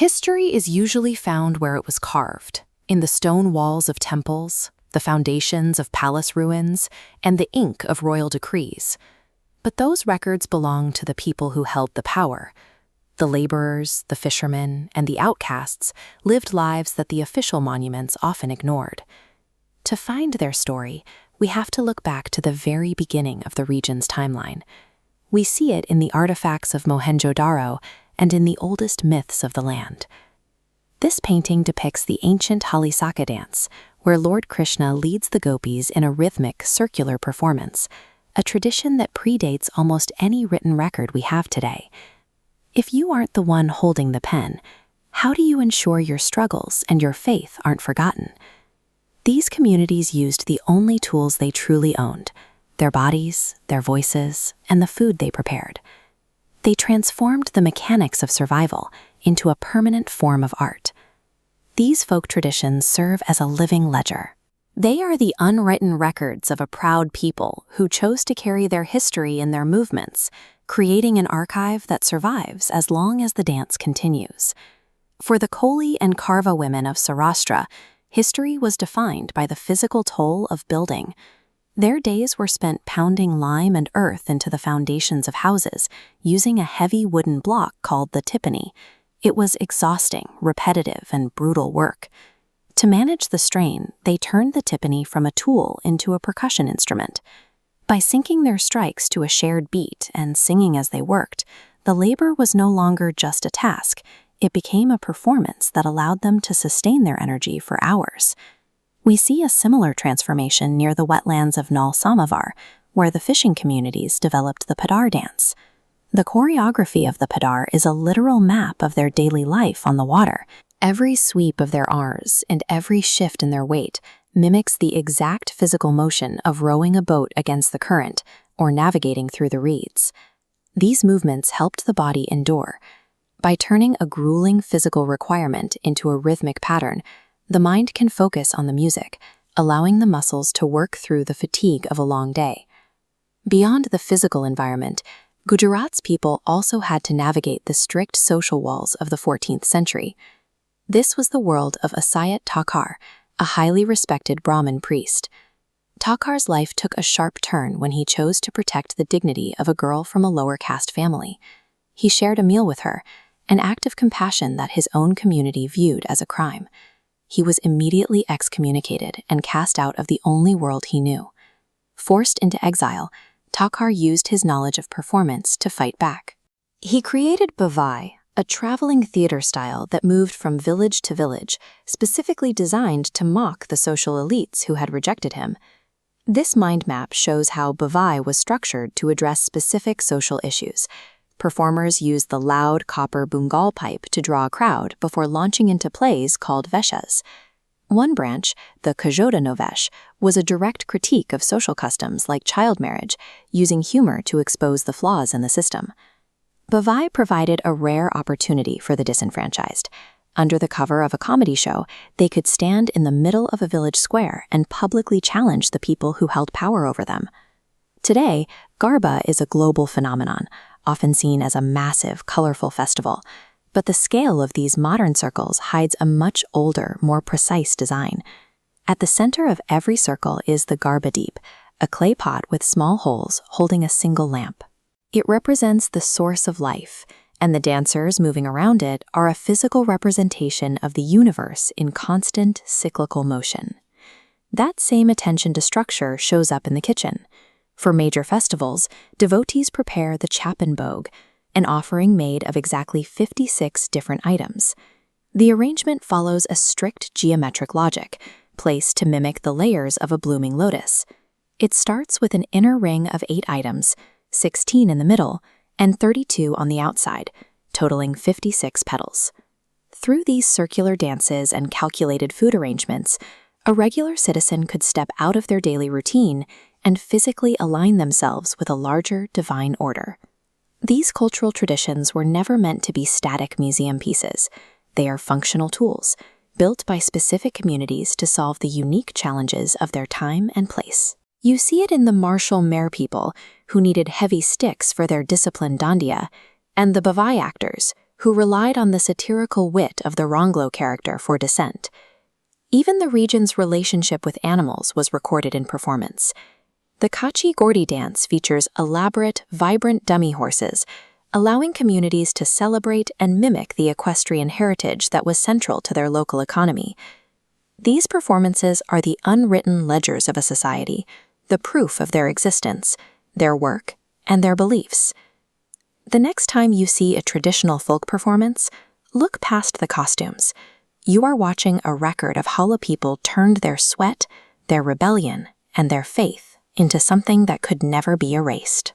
History is usually found where it was carved, in the stone walls of temples, the foundations of palace ruins, and the ink of royal decrees. But those records belong to the people who held the power. The laborers, the fishermen, and the outcasts lived lives that the official monuments often ignored. To find their story, we have to look back to the very beginning of the region's timeline. We see it in the artifacts of Mohenjo-Daro and in the oldest myths of the land. This painting depicts the ancient Halisaka dance, where Lord Krishna leads the gopis in a rhythmic, circular performance, a tradition that predates almost any written record we have today. If you aren't the one holding the pen, how do you ensure your struggles and your faith aren't forgotten? These communities used the only tools they truly owned: their bodies, their voices, and the food they prepared. They transformed the mechanics of survival into a permanent form of art. These folk traditions serve as a living ledger. They are the unwritten records of a proud people who chose to carry their history in their movements, creating an archive that survives as long as the dance continues. For the Koli and Karva women of Saurashtra, history was defined by the physical toll of building. Their days were spent pounding lime and earth into the foundations of houses, using a heavy wooden block called the tippany. It was exhausting, repetitive, and brutal work. To manage the strain, they turned the tippany from a tool into a percussion instrument. By syncing their strikes to a shared beat and singing as they worked, the labor was no longer just a task. It became a performance that allowed them to sustain their energy for hours. We see a similar transformation near the wetlands of Nal Samovar, where the fishing communities developed the Padar dance. The choreography of the Padar is a literal map of their daily life on the water. Every sweep of their Rs and every shift in their weight mimics the exact physical motion of rowing a boat against the current or navigating through the reeds. These movements helped the body endure. By turning a grueling physical requirement into a rhythmic pattern, the mind can focus on the music, allowing the muscles to work through the fatigue of a long day. Beyond the physical environment, Gujarat's people also had to navigate the strict social walls of the 14th century. This was the world of Asayat Thakur, a highly respected Brahmin priest. Thakur's life took a sharp turn when he chose to protect the dignity of a girl from a lower caste family. He shared a meal with her, an act of compassion that his own community viewed as a crime. He was immediately excommunicated and cast out of the only world he knew. Forced into exile, Thakur used his knowledge of performance to fight back. He created bhavai, a traveling theater style that moved from village to village, specifically designed to mock the social elites who had rejected him. This mind map shows how bhavai was structured to address specific social issues. Performers used the loud copper bungal pipe to draw a crowd before launching into plays called veshas. One branch, the Kajoda Novesh, was a direct critique of social customs like child marriage, using humor to expose the flaws in the system. Bhavai provided a rare opportunity for the disenfranchised. Under the cover of a comedy show, they could stand in the middle of a village square and publicly challenge the people who held power over them. Today, Garba is a global phenomenon, often seen as a massive, colorful festival. But the scale of these modern circles hides a much older, more precise design. At the center of every circle is the Garba Deep, a clay pot with small holes holding a single lamp. It represents the source of life, and the dancers moving around it are a physical representation of the universe in constant, cyclical motion. That same attention to structure shows up in the kitchen. For major festivals, devotees prepare the Chapin Bhog, an offering made of exactly 56 different items. The arrangement follows a strict geometric logic, placed to mimic the layers of a blooming lotus. It starts with an inner ring of 8 items, 16 in the middle, and 32 on the outside, totaling 56 petals. Through these circular dances and calculated food arrangements, a regular citizen could step out of their daily routine and physically align themselves with a larger divine order. These cultural traditions were never meant to be static museum pieces. They are functional tools, built by specific communities to solve the unique challenges of their time and place. You see it in the martial Mer people, who needed heavy sticks for their disciplined dandiya, and the Bhavai actors, who relied on the satirical wit of the Ronglo character for dissent. Even the region's relationship with animals was recorded in performance. The Kachi-Gordi dance features elaborate, vibrant dummy horses, allowing communities to celebrate and mimic the equestrian heritage that was central to their local economy. These performances are the unwritten ledgers of a society, the proof of their existence, their work, and their beliefs. The next time you see a traditional folk performance, look past the costumes. You are watching a record of how the people turned their sweat, their rebellion, and their faith into something that could never be erased.